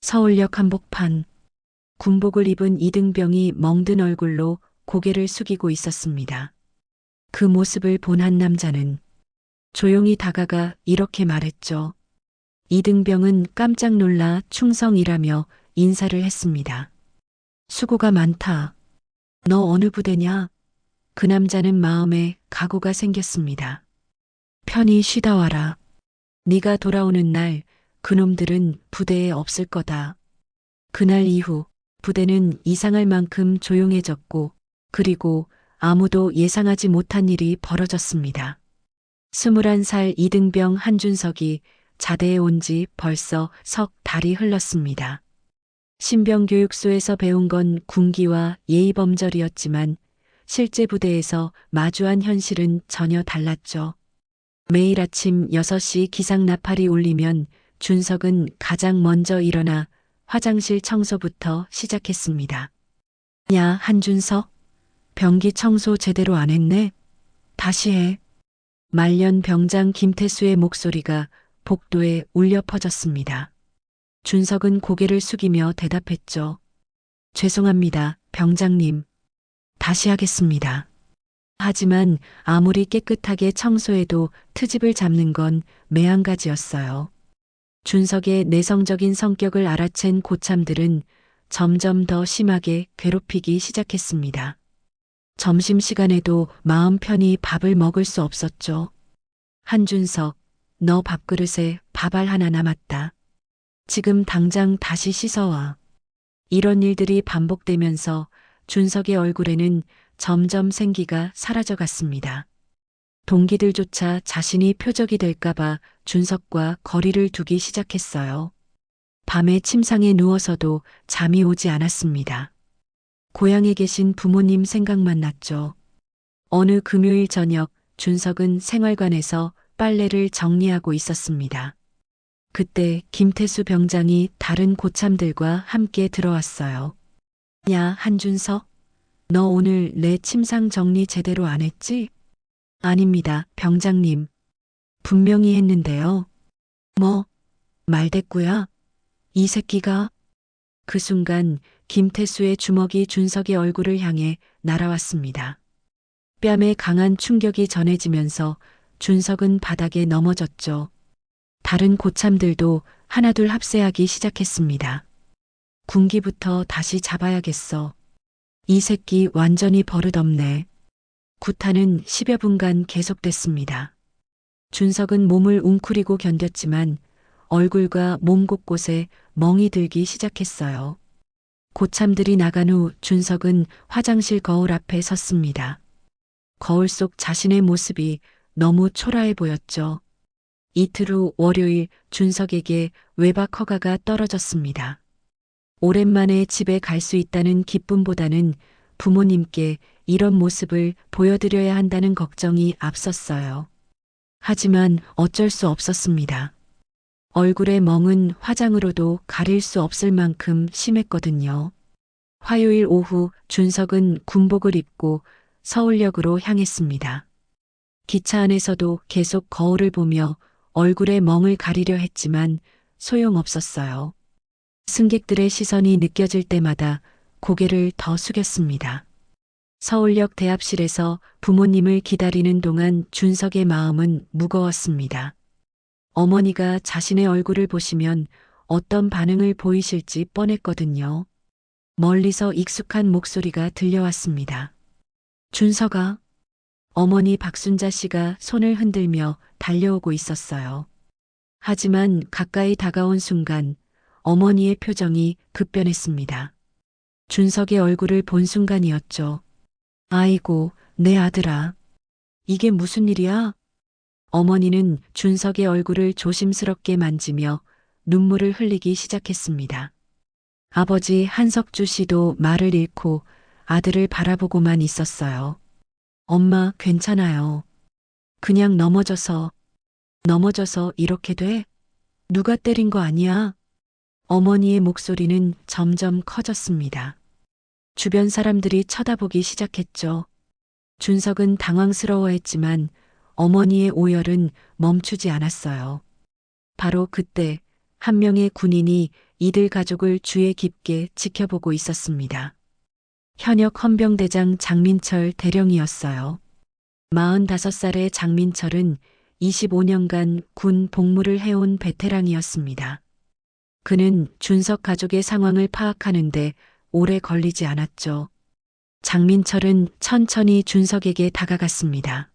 서울역 한복판. 군복을 입은 이등병이 멍든 얼굴로 고개를 숙이고 있었습니다. 그 모습을 본 한 남자는 조용히 다가가 이렇게 말했죠. 이등병은 깜짝 놀라 충성이라며 인사를 했습니다. 수고가 많다. 너 어느 부대냐? 그 남자는 마음에 각오가 생겼습니다. 편히 쉬다 와라. 네가 돌아오는 날 그놈들은 부대에 없을 거다. 그날 이후 부대는 이상할 만큼 조용해졌고 그리고 아무도 예상하지 못한 일이 벌어졌습니다. 21살 이등병 한준석이 자대에 온 지 벌써 석 달이 흘렀습니다. 신병교육소에서 배운 건 군기와 예의범절이었지만 실제 부대에서 마주한 현실은 전혀 달랐죠. 매일 아침 6시 기상 나팔이 울리면 준석은 가장 먼저 일어나 화장실 청소부터 시작했습니다. 야, 한준석. 변기 청소 제대로 안 했네? 다시 해. 말년 병장 김태수의 목소리가 복도에 울려 퍼졌습니다. 준석은 고개를 숙이며 대답했죠. 죄송합니다, 병장님. 다시 하겠습니다. 하지만 아무리 깨끗하게 청소해도 트집을 잡는 건 매한가지였어요. 준석의 내성적인 성격을 알아챈 고참들은 점점 더 심하게 괴롭히기 시작했습니다. 점심시간에도 마음 편히 밥을 먹을 수 없었죠. 한준석, 너 밥그릇에 밥알 하나 남았다. 지금 당장 다시 씻어와. 이런 일들이 반복되면서 준석의 얼굴에는 점점 생기가 사라져갔습니다. 동기들조차 자신이 표적이 될까봐 준석과 거리를 두기 시작했어요. 밤에 침상에 누워서도 잠이 오지 않았습니다. 고향에 계신 부모님 생각만 났죠. 어느 금요일 저녁 준석은 생활관에서 빨래를 정리하고 있었습니다. 그때 김태수 병장이 다른 고참들과 함께 들어왔어요. 야, 한준석. 너 오늘 내 침상 정리 제대로 안 했지? 아닙니다, 병장님. 분명히 했는데요. 뭐, 말대꾸야? 이 새끼가? 그 순간 김태수의 주먹이 준석의 얼굴을 향해 날아왔습니다. 뺨에 강한 충격이 전해지면서 준석은 바닥에 넘어졌죠. 다른 고참들도 하나둘 합세하기 시작했습니다. 군기부터 다시 잡아야겠어. 이 새끼 완전히 버릇없네. 구타는 10여 분간 계속됐습니다. 준석은 몸을 웅크리고 견뎠지만 얼굴과 몸 곳곳에 멍이 들기 시작했어요. 고참들이 나간 후 준석은 화장실 거울 앞에 섰습니다. 거울 속 자신의 모습이 너무 초라해 보였죠. 이틀 후 월요일 준석에게 외박 허가가 떨어졌습니다. 오랜만에 집에 갈 수 있다는 기쁨보다는 부모님께 이런 모습을 보여드려야 한다는 걱정이 앞섰어요. 하지만 어쩔 수 없었습니다. 얼굴의 멍은 화장으로도 가릴 수 없을 만큼 심했거든요. 화요일 오후 준석은 군복을 입고 서울역으로 향했습니다. 기차 안에서도 계속 거울을 보며 얼굴의 멍을 가리려 했지만 소용없었어요. 승객들의 시선이 느껴질 때마다 고개를 더 숙였습니다. 서울역 대합실에서 부모님을 기다리는 동안 준석의 마음은 무거웠습니다. 어머니가 자신의 얼굴을 보시면 어떤 반응을 보이실지 뻔했거든요. 멀리서 익숙한 목소리가 들려왔습니다. 준석아. 어머니 박순자 씨가 손을 흔들며 달려오고 있었어요. 하지만 가까이 다가온 순간 어머니의 표정이 급변했습니다. 준석의 얼굴을 본 순간이었죠. 아이고, 내 아들아. 이게 무슨 일이야? 어머니는 준석의 얼굴을 조심스럽게 만지며 눈물을 흘리기 시작했습니다. 아버지 한석주 씨도 말을 잃고 아들을 바라보고만 있었어요. 엄마, 괜찮아요. 그냥 넘어져서 이렇게 돼? 누가 때린 거 아니야? 어머니의 목소리는 점점 커졌습니다. 주변 사람들이 쳐다보기 시작했죠. 준석은 당황스러워했지만 어머니의 오열은 멈추지 않았어요. 바로 그때 한 명의 군인이 이들 가족을 주의 깊게 지켜보고 있었습니다. 현역 헌병대장 장민철 대령이었어요. 45살의 장민철은 25년간 군 복무를 해온 베테랑이었습니다. 그는 준석 가족의 상황을 파악하는데 오래 걸리지 않았죠. 장민철은 천천히 준석에게 다가갔습니다.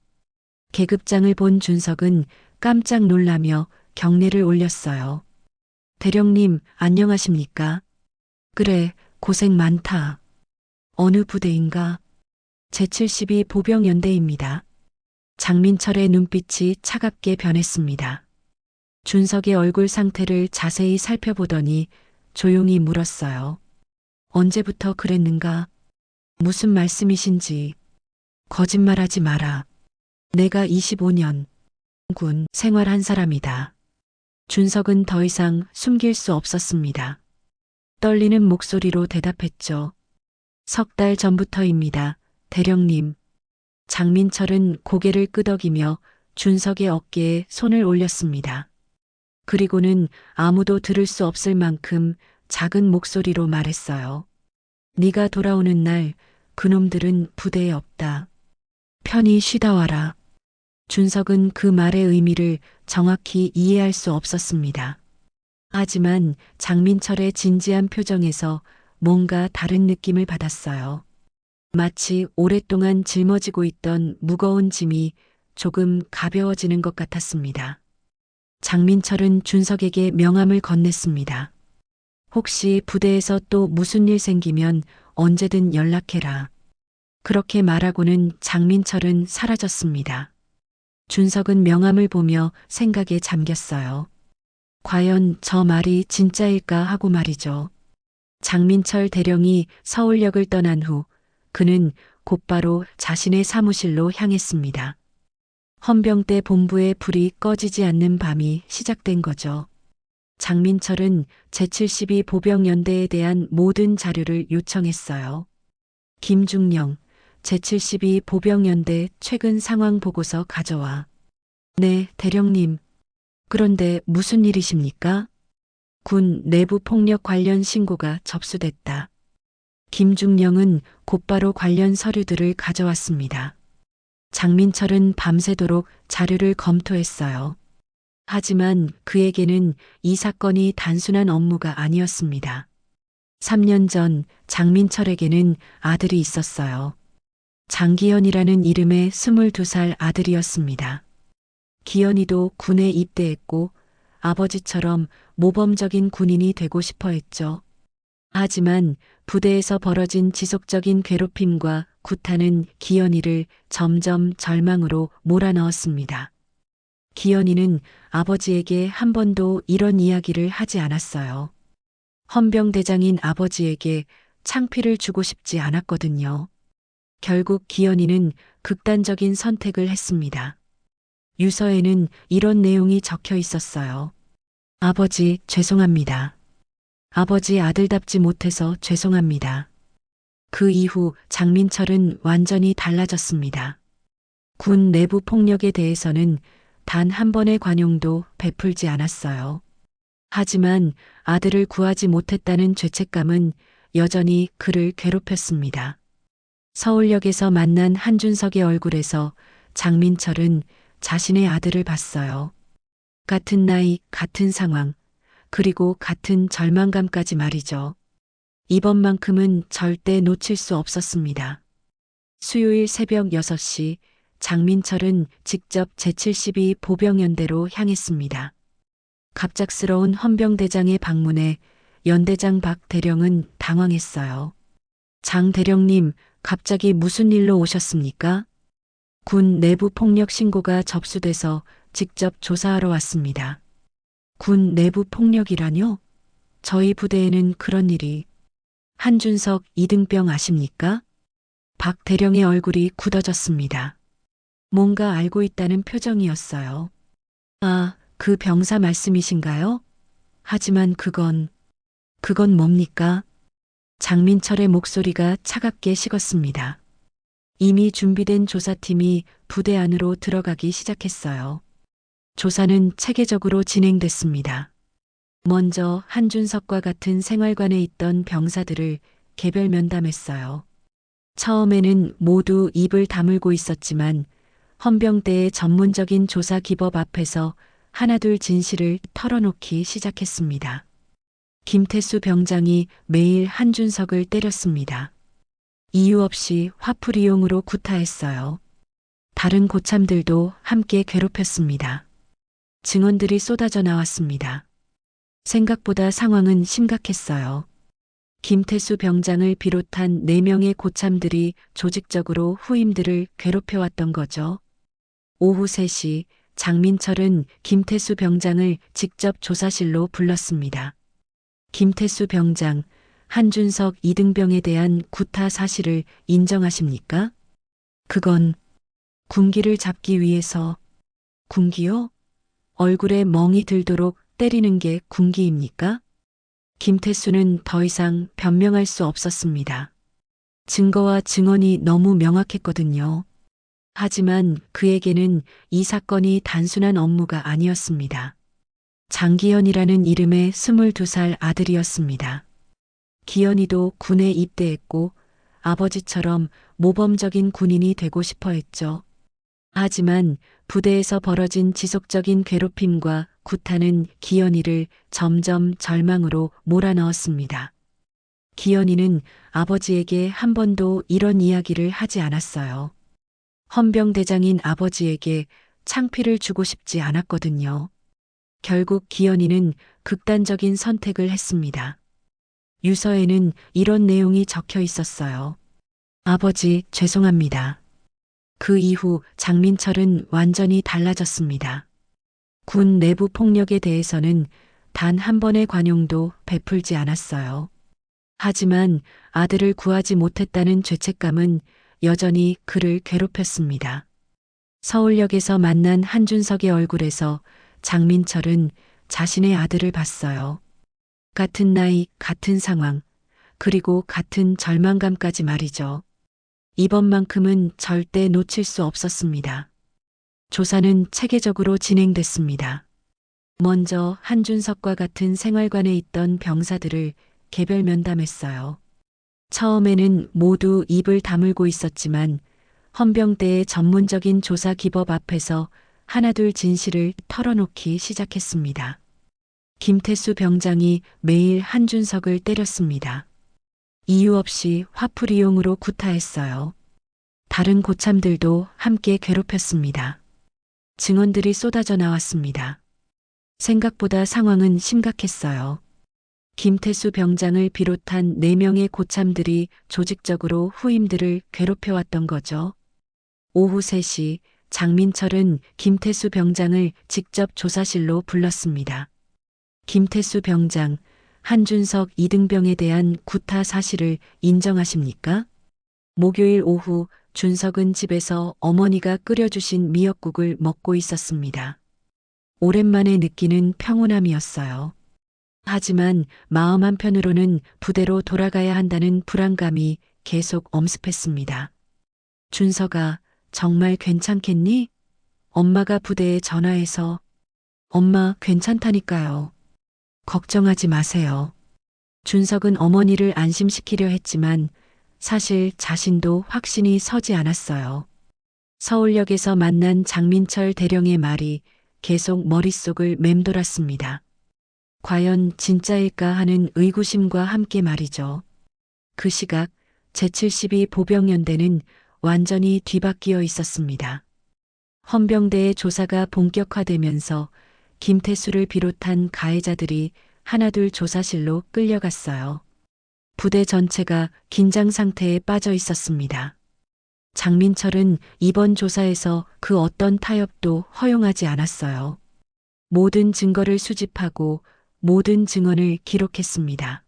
계급장을 본 준석은 깜짝 놀라며 경례를 올렸어요. 대령님, 안녕하십니까? 그래, 고생 많다. 어느 부대인가? 제72 보병연대입니다. 장민철의 눈빛이 차갑게 변했습니다. 준석의 얼굴 상태를 자세히 살펴보더니 조용히 물었어요. 언제부터 그랬는가? 무슨 말씀이신지. 거짓말하지 마라. 내가 25년 군 생활한 사람이다. 준석은 더 이상 숨길 수 없었습니다. 떨리는 목소리로 대답했죠. 석 달 전부터입니다. 대령님. 장민철은 고개를 끄덕이며 준석의 어깨에 손을 올렸습니다. 그리고는 아무도 들을 수 없을 만큼 작은 목소리로 말했어요. 네가 돌아오는 날 그놈들은 부대에 없다. 편히 쉬다 와라. 준석은 그 말의 의미를 정확히 이해할 수 없었습니다. 하지만 장민철의 진지한 표정에서 뭔가 다른 느낌을 받았어요. 마치 오랫동안 짊어지고 있던 무거운 짐이 조금 가벼워지는 것 같았습니다. 장민철은 준석에게 명함을 건넸습니다. 혹시 부대에서 또 무슨 일 생기면 언제든 연락해라. 그렇게 말하고는 장민철은 사라졌습니다. 준석은 명함을 보며 생각에 잠겼어요. 과연 저 말이 진짜일까 하고 말이죠. 장민철 대령이 서울역을 떠난 후 그는 곧바로 자신의 사무실로 향했습니다. 헌병대 본부의 불이 꺼지지 않는 밤이 시작된 거죠. 장민철은 제72 보병연대에 대한 모든 자료를 요청했어요. 김중령, 제72 보병연대 최근 상황 보고서 가져와. 네, 대령님. 그런데 무슨 일이십니까? 군 내부 폭력 관련 신고가 접수됐다. 김중령은 곧바로 관련 서류들을 가져왔습니다. 장민철은 밤새도록 자료를 검토했어요. 하지만 그에게는 이 사건이 단순한 업무가 아니었습니다. 3년 전 장민철에게는 아들이 있었어요. 장기현이라는 이름의 22살 아들이었습니다. 기현이도 군에 입대했고 아버지처럼 모범적인 군인이 되고 싶어 했죠. 하지만 부대에서 벌어진 지속적인 괴롭힘과 구타는 기현이를 점점 절망으로 몰아넣었습니다. 기현이는 아버지에게 한 번도 이런 이야기를 하지 않았어요. 헌병대장인 아버지에게 창피를 주고 싶지 않았거든요. 결국 기현이는 극단적인 선택을 했습니다. 유서에는 이런 내용이 적혀 있었어요. 아버지, 죄송합니다. 아버지 아들답지 못해서 죄송합니다. 그 이후 장민철은 완전히 달라졌습니다. 군 내부 폭력에 대해서는 단 한 번의 관용도 베풀지 않았어요. 하지만 아들을 구하지 못했다는 죄책감은 여전히 그를 괴롭혔습니다. 서울역에서 만난 한준석의 얼굴에서 장민철은 자신의 아들을 봤어요. 같은 나이, 같은 상황, 그리고 같은 절망감까지 말이죠. 이번만큼은 절대 놓칠 수 없었습니다. 수요일 새벽 6시 장민철은 직접 제72 보병연대로 향했습니다. 갑작스러운 헌병대장의 방문에 연대장 박 대령은 당황했어요. 장 대령님, 갑자기 무슨 일로 오셨습니까? 군 내부 폭력 신고가 접수돼서 직접 조사하러 왔습니다. 군 내부 폭력이라뇨? 저희 부대에는 그런 일이. 한준석 이등병 아십니까? 박 대령의 얼굴이 굳어졌습니다. 뭔가 알고 있다는 표정이었어요. 아, 그 병사 말씀이신가요? 하지만 그건 뭡니까? 장민철의 목소리가 차갑게 식었습니다. 이미 준비된 조사팀이 부대 안으로 들어가기 시작했어요. 조사는 체계적으로 진행됐습니다. 먼저 한준석과 같은 생활관에 있던 병사들을 개별 면담했어요. 처음에는 모두 입을 다물고 있었지만 헌병대의 전문적인 조사 기법 앞에서 하나둘 진실을 털어놓기 시작했습니다. 김태수 병장이 매일 한준석을 때렸습니다. 이유 없이 화풀이용으로 구타했어요. 다른 고참들도 함께 괴롭혔습니다. 증언들이 쏟아져 나왔습니다. 생각보다 상황은 심각했어요. 김태수 병장을 비롯한 4명의 고참들이 조직적으로 후임들을 괴롭혀왔던 거죠. 오후 3시 장민철은 김태수 병장을 직접 조사실로 불렀습니다. 김태수 병장, 한준석 이등병에 대한 구타 사실을 인정하십니까? 그건 군기를 잡기 위해서. 군기요? 얼굴에 멍이 들도록 때리는 게 군기입니까? 김태수는 더 이상 변명할 수 없었습니다. 증거와 증언이 너무 명확했거든요. 하지만 그에게는 이 사건이 단순한 업무가 아니었습니다. 장기현이라는 이름의 22살 아들이었습니다. 기현이도 군에 입대했고 아버지처럼 모범적인 군인이 되고 싶어 했죠. 하지만 부대에서 벌어진 지속적인 괴롭힘과 구타는 기현이를 점점 절망으로 몰아넣었습니다. 기현이는 아버지에게 한 번도 이런 이야기를 하지 않았어요. 헌병대장인 아버지에게 창피를 주고 싶지 않았거든요. 결국 기현이는 극단적인 선택을 했습니다. 유서에는 이런 내용이 적혀 있었어요. 아버지, 죄송합니다. 그 이후 장민철은 완전히 달라졌습니다. 군 내부 폭력에 대해서는 단 한 번의 관용도 베풀지 않았어요. 하지만 아들을 구하지 못했다는 죄책감은 여전히 그를 괴롭혔습니다. 서울역에서 만난 한준석의 얼굴에서 장민철은 자신의 아들을 봤어요. 같은 나이, 같은 상황, 그리고 같은 절망감까지 말이죠. 이번만큼은 절대 놓칠 수 없었습니다. 조사는 체계적으로 진행됐습니다. 먼저 한준석과 같은 생활관에 있던 병사들을 개별 면담했어요. 처음에는 모두 입을 다물고 있었지만 헌병대의 전문적인 조사 기법 앞에서 하나둘 진실을 털어놓기 시작했습니다. 김태수 병장이 매일 한준석을 때렸습니다. 이유 없이 화풀이용으로 구타했어요. 다른 고참들도 함께 괴롭혔습니다. 증언들이 쏟아져 나왔습니다. 생각보다 상황은 심각했어요. 김태수 병장을 비롯한 4명의 고참들이 조직적으로 후임들을 괴롭혀왔던 거죠. 오후 3시 장민철은 김태수 병장을 직접 조사실로 불렀습니다. 김태수 병장, 한준석 이등병에 대한 구타 사실을 인정하십니까? 목요일 오후 준석은 집에서 어머니가 끓여주신 미역국을 먹고 있었습니다. 오랜만에 느끼는 평온함이었어요. 하지만 마음 한편으로는 부대로 돌아가야 한다는 불안감이 계속 엄습했습니다. 준석아, 정말 괜찮겠니? 엄마가 부대에 전화해서. 엄마 괜찮다니까요. 걱정하지 마세요. 준석은 어머니를 안심시키려 했지만 사실 자신도 확신이 서지 않았어요. 서울역에서 만난 장민철 대령의 말이 계속 머릿속을 맴돌았습니다. 과연 진짜일까 하는 의구심과 함께 말이죠. 그 시각 제72 보병연대는 완전히 뒤바뀌어 있었습니다. 헌병대의 조사가 본격화되면서 김태수를 비롯한 가해자들이 하나둘 조사실로 끌려갔어요. 부대 전체가 긴장 상태에 빠져 있었습니다. 장민철은 이번 조사에서 그 어떤 타협도 허용하지 않았어요. 모든 증거를 수집하고 모든 증언을 기록했습니다.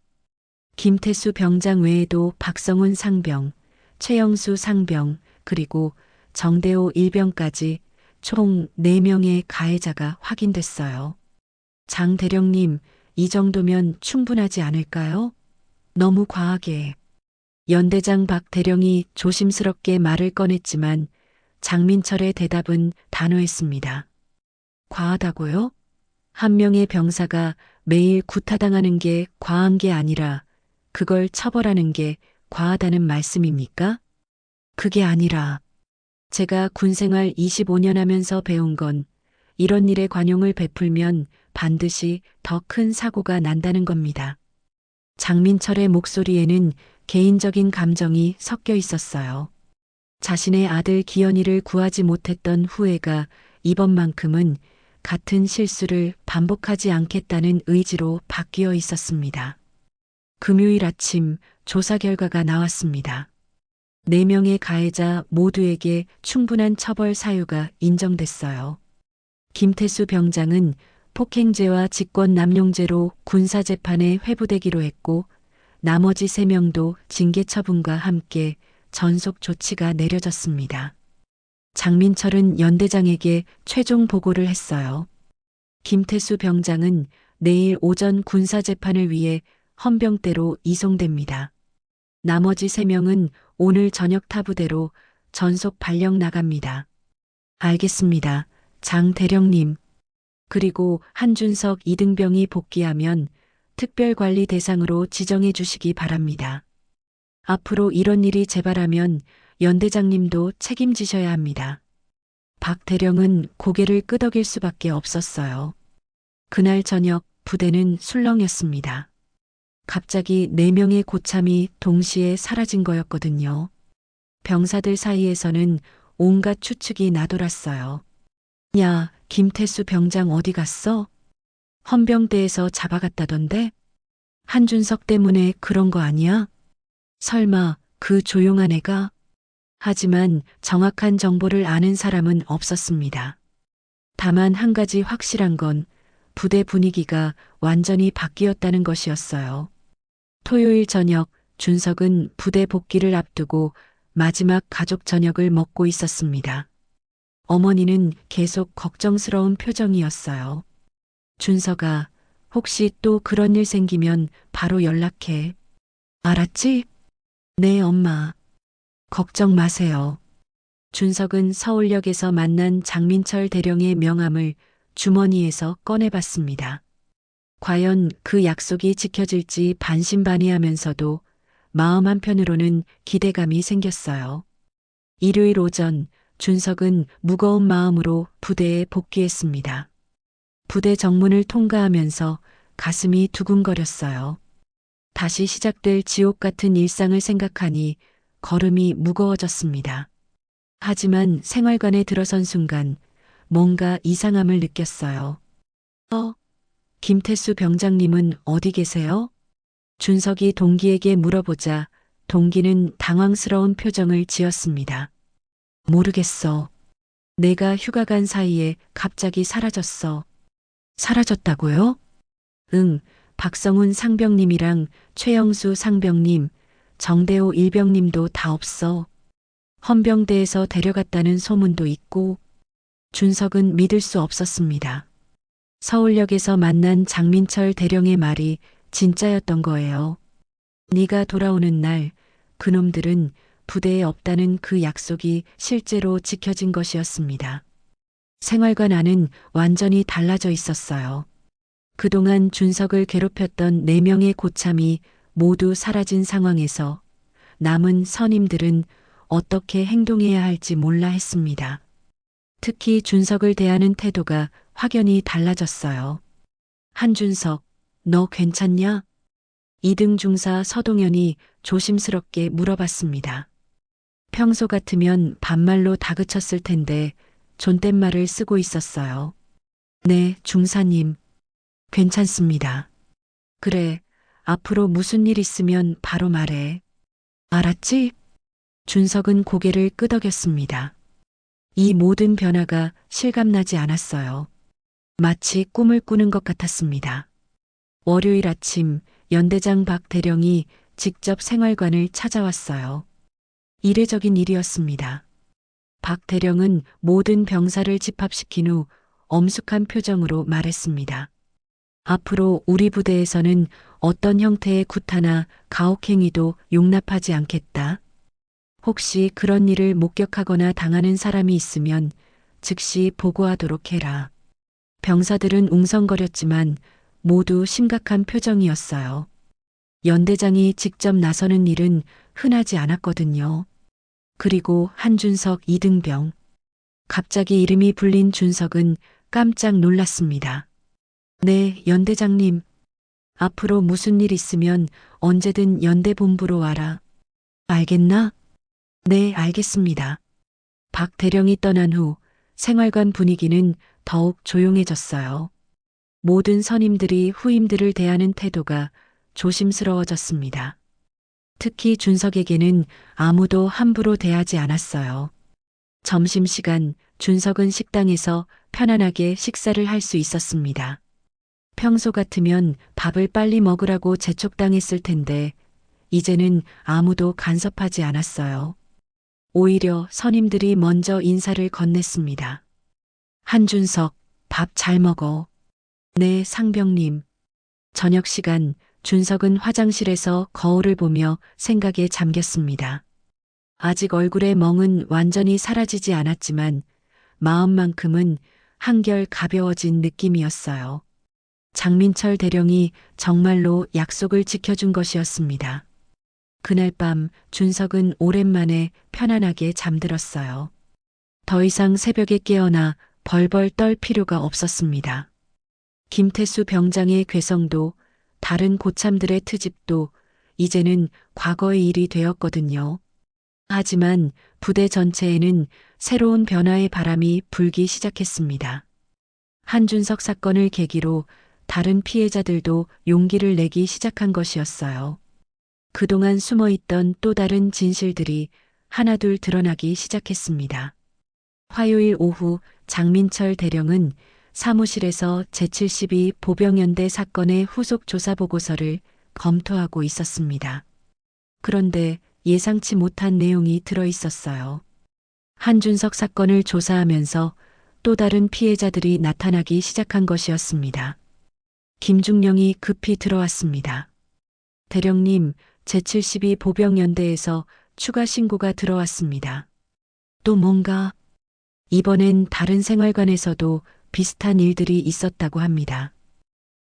김태수 병장 외에도 박성훈 상병, 최영수 상병, 그리고 정대호 일병까지 총 4명의 가해자가 확인됐어요. 장 대령님, 이 정도면 충분하지 않을까요? 너무 과하게. 연대장 박 대령이 조심스럽게 말을 꺼냈지만 장민철의 대답은 단호했습니다. 과하다고요? 한 명의 병사가 매일 구타당하는 게 과한 게 아니라 그걸 처벌하는 게 과하다는 말씀입니까? 그게 아니라 제가 군생활 25년 하면서 배운 건 이런 일에 관용을 베풀면 반드시 더 큰 사고가 난다는 겁니다. 장민철의 목소리에는 개인적인 감정이 섞여 있었어요. 자신의 아들 기현이를 구하지 못했던 후회가 이번만큼은 같은 실수를 반복하지 않겠다는 의지로 바뀌어 있었습니다. 금요일 아침 조사 결과가 나왔습니다. 4명의 가해자 모두에게 충분한 처벌 사유가 인정됐어요. 김태수 병장은 폭행죄와 직권남용죄로 군사재판에 회부되기로 했고 나머지 3명도 징계 처분과 함께 전속 조치가 내려졌습니다. 장민철은 연대장에게 최종 보고를 했어요. 김태수 병장은 내일 오전 군사재판을 위해 헌병대로 이송됩니다. 나머지 3명은 오늘 저녁 타부대로 전속 발령 나갑니다. 알겠습니다. 장 대령님. 그리고 한준석 이등병이 복귀하면 특별관리 대상으로 지정해 주시기 바랍니다. 앞으로 이런 일이 재발하면 연대장님도 책임지셔야 합니다. 박 대령은 고개를 끄덕일 수밖에 없었어요. 그날 저녁 부대는 술렁였습니다. 갑자기 4명의 고참이 동시에 사라진 거였거든요. 병사들 사이에서는 온갖 추측이 나돌았어요. 야, 김태수 병장 어디 갔어? 헌병대에서 잡아갔다던데? 한준석 때문에 그런 거 아니야? 설마 그 조용한 애가? 하지만 정확한 정보를 아는 사람은 없었습니다. 다만 한 가지 확실한 건 부대 분위기가 완전히 바뀌었다는 것이었어요. 토요일 저녁 준석은 부대 복귀를 앞두고 마지막 가족 저녁을 먹고 있었습니다. 어머니는 계속 걱정스러운 표정이었어요. 준석아, 혹시 또 그런 일 생기면 바로 연락해. 알았지? 네, 엄마. 걱정 마세요. 준석은 서울역에서 만난 장민철 대령의 명함을 주머니에서 꺼내봤습니다. 과연 그 약속이 지켜질지 반신반의하면서도 마음 한편으로는 기대감이 생겼어요. 일요일 오전 준석은 무거운 마음으로 부대에 복귀했습니다. 부대 정문을 통과하면서 가슴이 두근거렸어요. 다시 시작될 지옥 같은 일상을 생각하니 걸음이 무거워졌습니다. 하지만 생활관에 들어선 순간 뭔가 이상함을 느꼈어요. 김태수 병장님은 어디 계세요? 준석이 동기에게 물어보자 동기는 당황스러운 표정을 지었습니다. 모르겠어. 내가 휴가 간 사이에 갑자기 사라졌어. 사라졌다고요? 응, 박성훈 상병님이랑 최영수 상병님, 정대호 일병님도 다 없어. 헌병대에서 데려갔다는 소문도 있고. 준석은 믿을 수 없었습니다. 서울역에서 만난 장민철 대령의 말이 진짜였던 거예요. 네가 돌아오는 날 그놈들은 부대에 없다는 그 약속이 실제로 지켜진 것이었습니다. 생활관 안은 완전히 달라져 있었어요. 그동안 준석을 괴롭혔던 4명의 고참이 모두 사라진 상황에서 남은 선임들은 어떻게 행동해야 할지 몰라 했습니다. 특히 준석을 대하는 태도가 확연히 달라졌어요. 한준석, 너 괜찮냐? 2등 중사 서동현이 조심스럽게 물어봤습니다. 평소 같으면 반말로 다그쳤을 텐데 존댓말을 쓰고 있었어요. 네, 중사님. 괜찮습니다. 그래, 앞으로 무슨 일 있으면 바로 말해. 알았지? 준석은 고개를 끄덕였습니다. 이 모든 변화가 실감나지 않았어요. 마치 꿈을 꾸는 것 같았습니다. 월요일 아침 연대장 박 대령이 직접 생활관을 찾아왔어요. 이례적인 일이었습니다. 박 대령은 모든 병사를 집합시킨 후 엄숙한 표정으로 말했습니다. 앞으로 우리 부대에서는 어떤 형태의 구타나 가혹행위도 용납하지 않겠다. 혹시 그런 일을 목격하거나 당하는 사람이 있으면 즉시 보고하도록 해라. 병사들은 웅성거렸지만 모두 심각한 표정이었어요. 연대장이 직접 나서는 일은 흔하지 않았거든요. 그리고 한준석 이등병. 갑자기 이름이 불린 준석은 깜짝 놀랐습니다. 네, 연대장님. 앞으로 무슨 일 있으면 언제든 연대본부로 와라. 알겠나? 네, 알겠습니다. 박 대령이 떠난 후 생활관 분위기는 더욱 조용해졌어요. 모든 선임들이 후임들을 대하는 태도가 조심스러워졌습니다. 특히 준석에게는 아무도 함부로 대하지 않았어요. 점심시간 준석은 식당에서 편안하게 식사를 할 수 있었습니다. 평소 같으면 밥을 빨리 먹으라고 재촉당했을 텐데 이제는 아무도 간섭하지 않았어요. 오히려 선임들이 먼저 인사를 건넸습니다. 한준석, 밥 잘 먹어. 네, 상병님. 저녁 시간 준석은 화장실에서 거울을 보며 생각에 잠겼습니다. 아직 얼굴의 멍은 완전히 사라지지 않았지만 마음만큼은 한결 가벼워진 느낌이었어요. 장민철 대령이 정말로 약속을 지켜준 것이었습니다. 그날 밤 준석은 오랜만에 편안하게 잠들었어요. 더 이상 새벽에 깨어나 벌벌 떨 필요가 없었습니다. 김태수 병장의 괴성도 다른 고참들의 트집도 이제는 과거의 일이 되었거든요. 하지만 부대 전체에는 새로운 변화의 바람이 불기 시작했습니다. 한준석 사건을 계기로 다른 피해자들도 용기를 내기 시작한 것이었어요. 그동안 숨어있던 또 다른 진실들이 하나둘 드러나기 시작했습니다. 화요일 오후 장민철 대령은 사무실에서 제72 보병연대 사건의 후속 조사 보고서를 검토하고 있었습니다. 그런데 예상치 못한 내용이 들어 있었어요. 한준석 사건을 조사하면서 또 다른 피해자들이 나타나기 시작한 것이었습니다. 김중령이 급히 들어왔습니다. 대령님, 제72 보병연대에서 추가 신고가 들어왔습니다. 또 뭔가? 이번엔 다른 생활관에서도 비슷한 일들이 있었다고 합니다.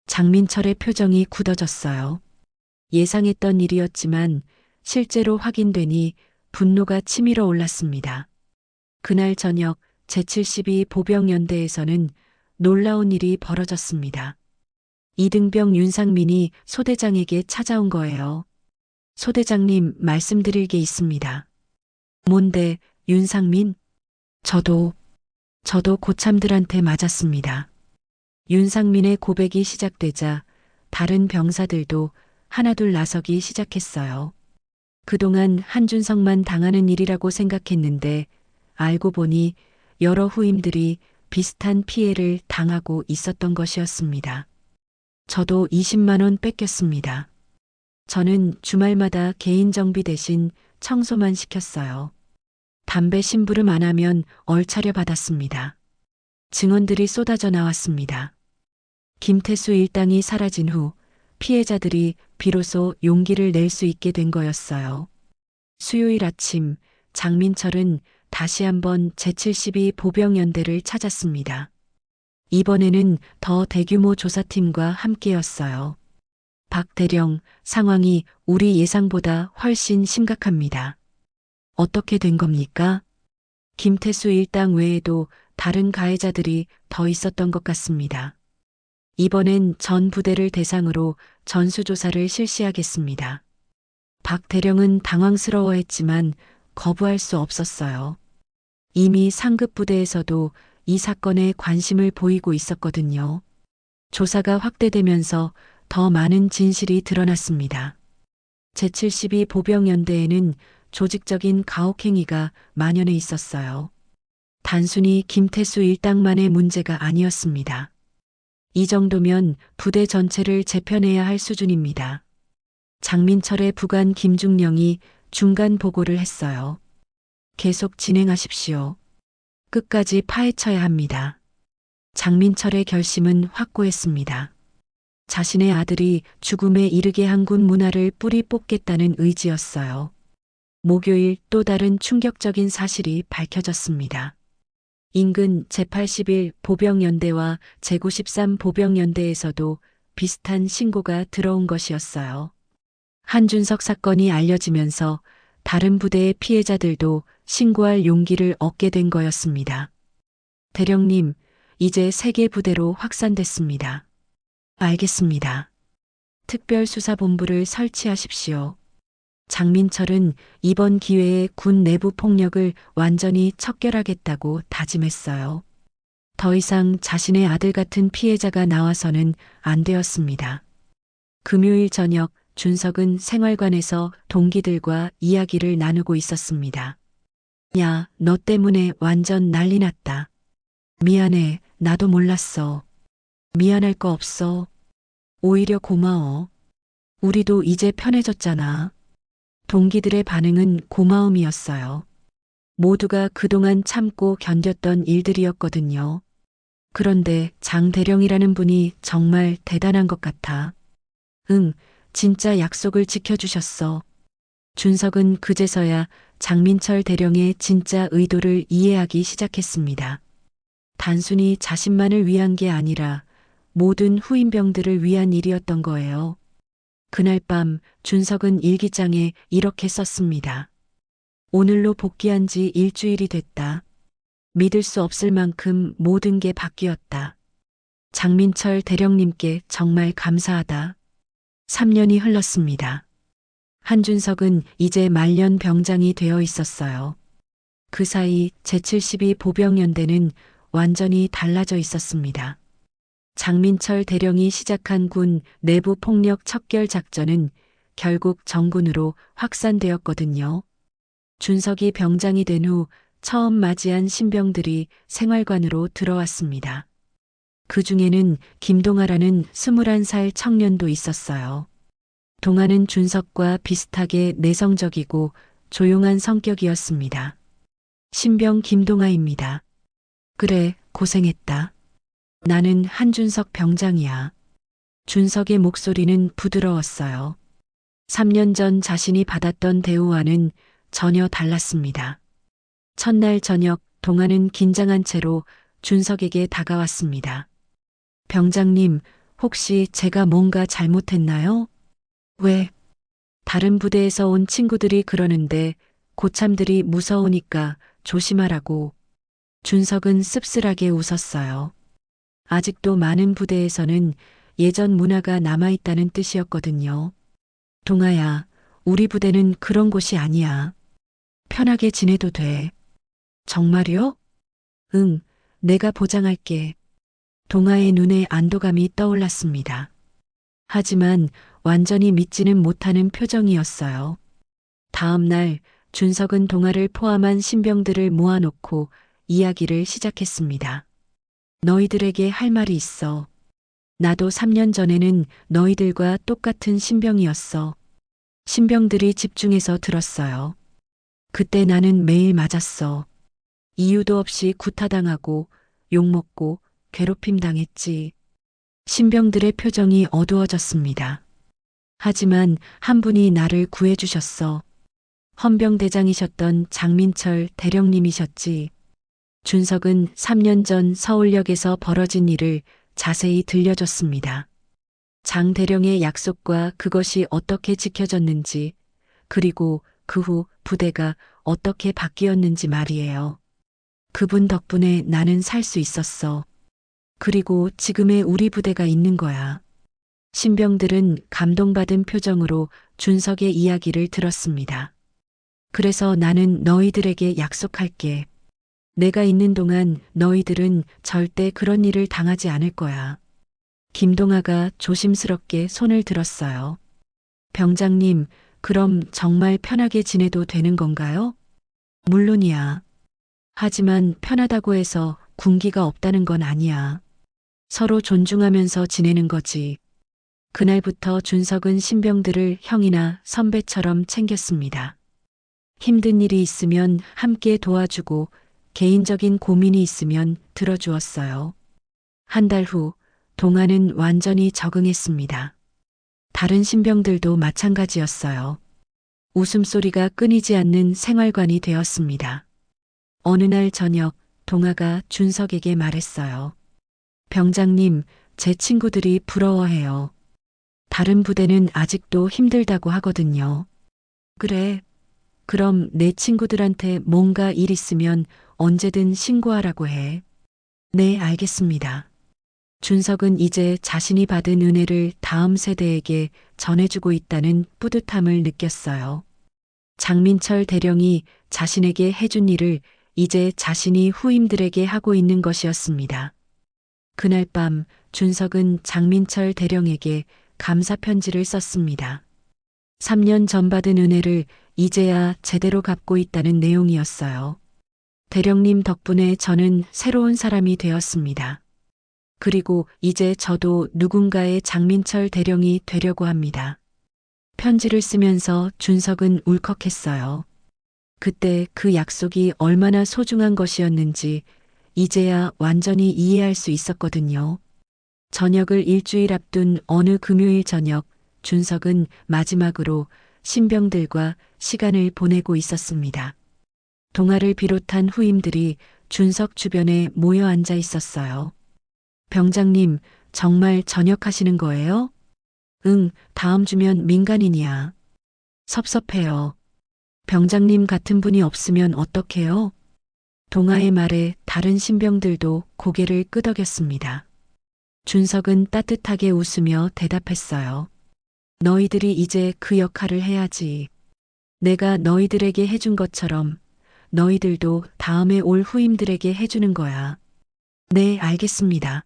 장민철의 표정이 굳어졌어요. 예상했던 일이었지만 실제로 확인되니 분노가 치밀어 올랐습니다. 그날 저녁 제72 보병연대에서는 놀라운 일이 벌어졌습니다. 이등병 윤상민이 소대장에게 찾아온 거예요. 소대장님, 말씀드릴 게 있습니다. 뭔데, 윤상민? 저도 고참들한테 맞았습니다. 윤상민의 고백이 시작되자 다른 병사들도 하나둘 나서기 시작했어요. 그동안 한준석만 당하는 일이라고 생각했는데 알고 보니 여러 후임들이 비슷한 피해를 당하고 있었던 것이었습니다. 저도 20만 원 뺏겼습니다. 저는 주말마다 개인 정비 대신 청소만 시켰어요. 담배 심부름 안 하면 얼차려 받았습니다. 증언들이 쏟아져 나왔습니다. 김태수 일당이 사라진 후 피해자들이 비로소 용기를 낼 수 있게 된 거였어요. 수요일 아침 장민철은 다시 한번 제72 보병연대를 찾았습니다. 이번에는 더 대규모 조사팀과 함께였어요. 박 대령, 상황이 우리 예상보다 훨씬 심각합니다. 어떻게 된 겁니까? 김태수 일당 외에도 다른 가해자들이 더 있었던 것 같습니다. 이번엔 전 부대를 대상으로 전수조사를 실시하겠습니다. 박 대령은 당황스러워했지만 거부할 수 없었어요. 이미 상급 부대에서도 이 사건에 관심을 보이고 있었거든요. 조사가 확대되면서 더 많은 진실이 드러났습니다. 제72 보병연대에는 조직적인 가혹행위가 만연해 있었어요. 단순히 김태수 일당만의 문제가 아니었습니다. 이 정도면 부대 전체를 재편해야 할 수준입니다. 장민철의 부관 김중령이 중간 보고를 했어요. 계속 진행하십시오. 끝까지 파헤쳐야 합니다. 장민철의 결심은 확고했습니다. 자신의 아들이 죽음에 이르게 한 군 문화를 뿌리 뽑겠다는 의지였어요. 목요일 또 다른 충격적인 사실이 밝혀졌습니다. 인근 제81 보병연대와 제93 보병연대에서도 비슷한 신고가 들어온 것이었어요. 한준석 사건이 알려지면서 다른 부대의 피해자들도 신고할 용기를 얻게 된 거였습니다. 대령님, 이제 3개 부대로 확산됐습니다. 알겠습니다. 특별수사본부를 설치하십시오. 장민철은 이번 기회에 군 내부 폭력을 완전히 척결하겠다고 다짐했어요. 더 이상 자신의 아들 같은 피해자가 나와서는 안 되었습니다. 금요일 저녁 준석은 생활관에서 동기들과 이야기를 나누고 있었습니다. 야, 너 때문에 완전 난리 났다. 미안해, 나도 몰랐어. 미안할 거 없어. 오히려 고마워. 우리도 이제 편해졌잖아. 동기들의 반응은 고마움이었어요. 모두가 그동안 참고 견뎠던 일들이었거든요. 그런데 장 대령이라는 분이 정말 대단한 것 같아. 응, 진짜 약속을 지켜주셨어. 준석은 그제서야 장민철 대령의 진짜 의도를 이해하기 시작했습니다. 단순히 자신만을 위한 게 아니라 모든 후임병들을 위한 일이었던 거예요. 그날 밤 준석은 일기장에 이렇게 썼습니다. 오늘로 복귀한 지 일주일이 됐다. 믿을 수 없을 만큼 모든 게 바뀌었다. 장민철 대령님께 정말 감사하다. 3년이 흘렀습니다. 한준석은 이제 말년 병장이 되어 있었어요. 그 사이 제72 보병연대는 완전히 달라져 있었습니다. 장민철 대령이 시작한 군 내부 폭력 척결 작전은 결국 정군으로 확산되었거든요. 준석이 병장이 된 후 처음 맞이한 신병들이 생활관으로 들어왔습니다. 그 중에는 김동아라는 21살 청년도 있었어요. 동아는 준석과 비슷하게 내성적이고 조용한 성격이었습니다. 신병 김동아입니다. 그래, 고생했다. 나는 한준석 병장이야. 준석의 목소리는 부드러웠어요. 3년 전 자신이 받았던 대우와는 전혀 달랐습니다. 첫날 저녁 동아는 긴장한 채로 준석에게 다가왔습니다. 병장님, 혹시 제가 뭔가 잘못했나요? 왜? 다른 부대에서 온 친구들이 그러는데 고참들이 무서우니까 조심하라고. 준석은 씁쓸하게 웃었어요. 아직도 많은 부대에서는 예전 문화가 남아있다는 뜻이었거든요. 동아야, 우리 부대는 그런 곳이 아니야. 편하게 지내도 돼. 정말요? 응, 내가 보장할게. 동아의 눈에 안도감이 떠올랐습니다. 하지만 완전히 믿지는 못하는 표정이었어요. 다음 날 준석은 동아를 포함한 신병들을 모아놓고 이야기를 시작했습니다. 너희들에게 할 말이 있어. 나도 3년 전에는 너희들과 똑같은 신병이었어. 신병들이 집중해서 들었어요. 그때 나는 매일 맞았어. 이유도 없이 구타당하고 욕먹고 괴롭힘 당했지. 신병들의 표정이 어두워졌습니다. 하지만 한 분이 나를 구해주셨어. 헌병대장이셨던 장민철 대령님이셨지. 준석은 3년 전 서울역에서 벌어진 일을 자세히 들려줬습니다. 장 대령의 약속과 그것이 어떻게 지켜졌는지, 그리고 그 후 부대가 어떻게 바뀌었는지 말이에요. 그분 덕분에 나는 살 수 있었어. 그리고 지금의 우리 부대가 있는 거야. 신병들은 감동받은 표정으로 준석의 이야기를 들었습니다. 그래서 나는 너희들에게 약속할게. 내가 있는 동안 너희들은 절대 그런 일을 당하지 않을 거야. 김동아가 조심스럽게 손을 들었어요. 병장님, 그럼 정말 편하게 지내도 되는 건가요? 물론이야. 하지만 편하다고 해서 군기가 없다는 건 아니야. 서로 존중하면서 지내는 거지. 그날부터 준석은 신병들을 형이나 선배처럼 챙겼습니다. 힘든 일이 있으면 함께 도와주고 개인적인 고민이 있으면 들어주었어요. 한 달 후 동아는 완전히 적응했습니다. 다른 신병들도 마찬가지였어요. 웃음소리가 끊이지 않는 생활관이 되었습니다. 어느 날 저녁 동아가 준석에게 말했어요. 병장님, 제 친구들이 부러워해요. 다른 부대는 아직도 힘들다고 하거든요. 그래. 그럼 내 친구들한테 뭔가 일 있으면 언제든 신고하라고 해. 네, 알겠습니다. 준석은 이제 자신이 받은 은혜를 다음 세대에게 전해주고 있다는 뿌듯함을 느꼈어요. 장민철 대령이 자신에게 해준 일을 이제 자신이 후임들에게 하고 있는 것이었습니다. 그날 밤 준석은 장민철 대령에게 감사 편지를 썼습니다. 3년 전 받은 은혜를 이제야 제대로 갚고 있다는 내용이었어요. 대령님 덕분에 저는 새로운 사람이 되었습니다. 그리고 이제 저도 누군가의 장민철 대령이 되려고 합니다. 편지를 쓰면서 준석은 울컥했어요. 그때 그 약속이 얼마나 소중한 것이었는지 이제야 완전히 이해할 수 있었거든요. 저녁을 일주일 앞둔 어느 금요일 저녁, 준석은 마지막으로 신병들과 시간을 보내고 있었습니다. 동아를 비롯한 후임들이 준석 주변에 모여 앉아 있었어요. 병장님, 정말 전역하시는 거예요? 응, 다음 주면 민간인이야. 섭섭해요. 병장님 같은 분이 없으면 어떡해요? 동아의 말에 다른 신병들도 고개를 끄덕였습니다. 준석은 따뜻하게 웃으며 대답했어요. 너희들이 이제 그 역할을 해야지. 내가 너희들에게 해준 것처럼 너희들도 다음에 올 후임들에게 해주는 거야. 네, 알겠습니다.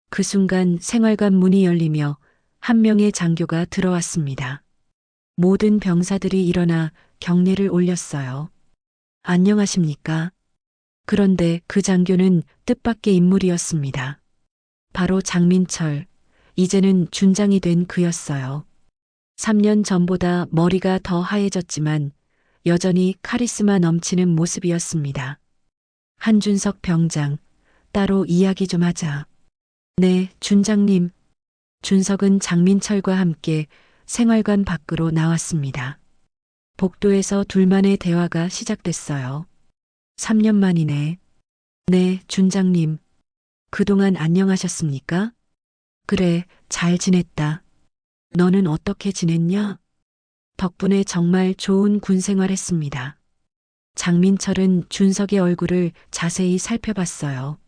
그 순간 생활관 문이 열리며 한 명의 장교가 들어왔습니다. 모든 병사들이 일어나 경례를 올렸어요. 안녕하십니까? 그런데 그 장교는 뜻밖의 인물이었습니다. 바로 장민철, 이제는 준장이 된 그였어요. 3년 전보다 머리가 더 하얘졌지만 여전히 카리스마 넘치는 모습이었습니다. 한준석 병장, 따로 이야기 좀 하자. 네, 준장님. 준석은 장민철과 함께 생활관 밖으로 나왔습니다. 복도에서 둘만의 대화가 시작됐어요. 3년 만이네. 네, 준장님. 그동안 안녕하셨습니까? 그래, 잘 지냈다. 너는 어떻게 지냈냐? 덕분에 정말 좋은 군 생활했습니다. 장민철은 준석의 얼굴을 자세히 살펴봤어요.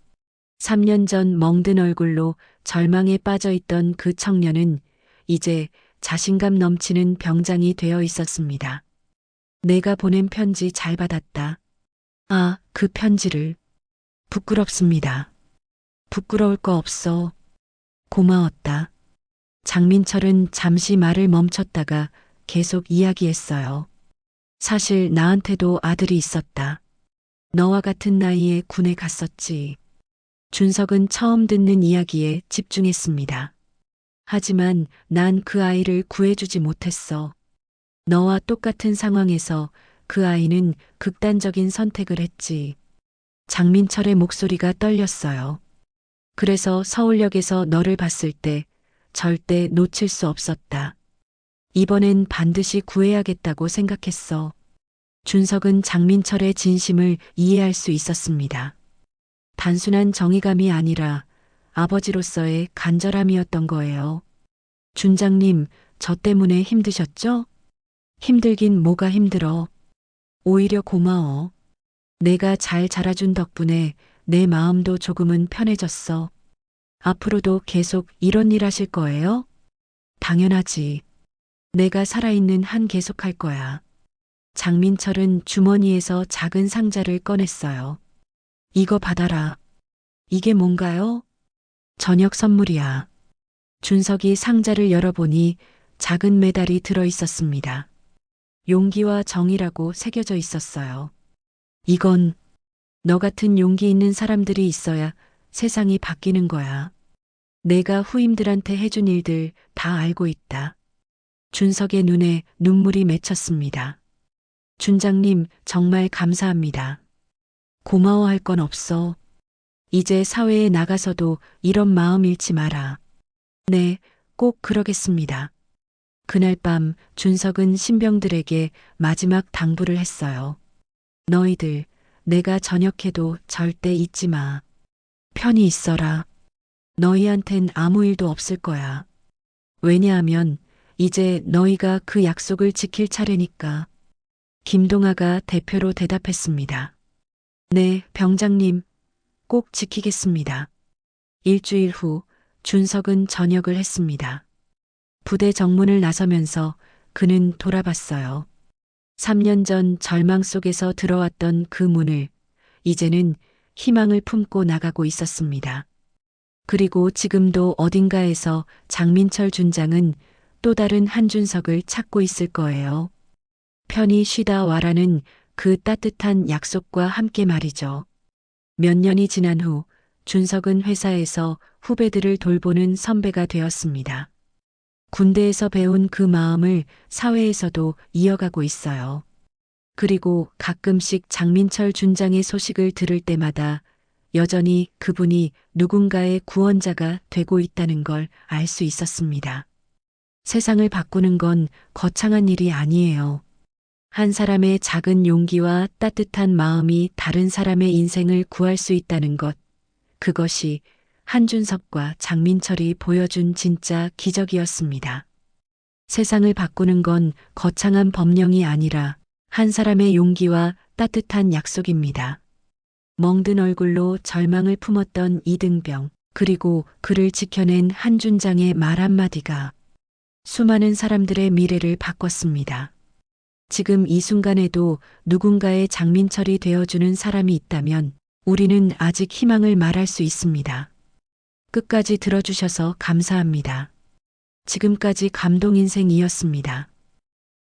3년 전 멍든 얼굴로 절망에 빠져 있던 그 청년은 이제 자신감 넘치는 병장이 되어 있었습니다. 내가 보낸 편지 잘 받았다. 아, 그 편지를. 부끄럽습니다. 부끄러울 거 없어. 고마웠다. 장민철은 잠시 말을 멈췄다가 계속 이야기했어요. 사실 나한테도 아들이 있었다. 너와 같은 나이에 군에 갔었지. 준석은 처음 듣는 이야기에 집중했습니다. 하지만 난 그 아이를 구해주지 못했어. 너와 똑같은 상황에서 그 아이는 극단적인 선택을 했지. 장민철의 목소리가 떨렸어요. 그래서 서울역에서 너를 봤을 때 절대 놓칠 수 없었다. 이번엔 반드시 구해야겠다고 생각했어. 준석은 장민철의 진심을 이해할 수 있었습니다. 단순한 정의감이 아니라 아버지로서의 간절함이었던 거예요. 준장님, 저 때문에 힘드셨죠? 힘들긴 뭐가 힘들어. 오히려 고마워. 내가 잘 자라준 덕분에 내 마음도 조금은 편해졌어. 앞으로도 계속 이런 일 하실 거예요? 당연하지. 내가 살아있는 한 계속할 거야. 장민철은 주머니에서 작은 상자를 꺼냈어요. 이거 받아라. 이게 뭔가요? 저녁 선물이야. 준석이 상자를 열어보니 작은 메달이 들어 있었습니다. 용기와 정이라고 새겨져 있었어요. 이건 너 같은 용기 있는 사람들이 있어야 세상이 바뀌는 거야. 내가 후임들한테 해준 일들 다 알고 있다. 준석의 눈에 눈물이 맺혔습니다. 준장님, 정말 감사합니다. 고마워할 건 없어. 이제 사회에 나가서도 이런 마음 잃지 마라. 네, 꼭 그러겠습니다. 그날 밤 준석은 신병들에게 마지막 당부를 했어요. 너희들, 내가 전역해도 절대 잊지 마. 편히 있어라. 너희한텐 아무 일도 없을 거야. 왜냐하면 이제 너희가 그 약속을 지킬 차례니까. 김동아가 대표로 대답했습니다. 네, 병장님. 꼭 지키겠습니다. 일주일 후 준석은 전역을 했습니다. 부대 정문을 나서면서 그는 돌아봤어요. 3년 전 절망 속에서 들어왔던 그 문을 이제는 희망을 품고 나가고 있었습니다. 그리고 지금도 어딘가에서 장민철 준장은 또 다른 한준석을 찾고 있을 거예요. 편히 쉬다 와라는 그 따뜻한 약속과 함께 말이죠. 몇 년이 지난 후 준석은 회사에서 후배들을 돌보는 선배가 되었습니다. 군대에서 배운 그 마음을 사회에서도 이어가고 있어요. 그리고 가끔씩 장민철 준장의 소식을 들을 때마다 여전히 그분이 누군가의 구원자가 되고 있다는 걸 알 수 있었습니다. 세상을 바꾸는 건 거창한 일이 아니에요. 한 사람의 작은 용기와 따뜻한 마음이 다른 사람의 인생을 구할 수 있다는 것, 그것이 한준석과 장민철이 보여준 진짜 기적이었습니다. 세상을 바꾸는 건 거창한 법령이 아니라 한 사람의 용기와 따뜻한 약속입니다. 멍든 얼굴로 절망을 품었던 이등병, 그리고 그를 지켜낸 한준장의 말 한마디가 수많은 사람들의 미래를 바꿨습니다. 지금 이 순간에도 누군가의 장민철이 되어주는 사람이 있다면 우리는 아직 희망을 말할 수 있습니다. 끝까지 들어주셔서 감사합니다. 지금까지 감동인생이었습니다.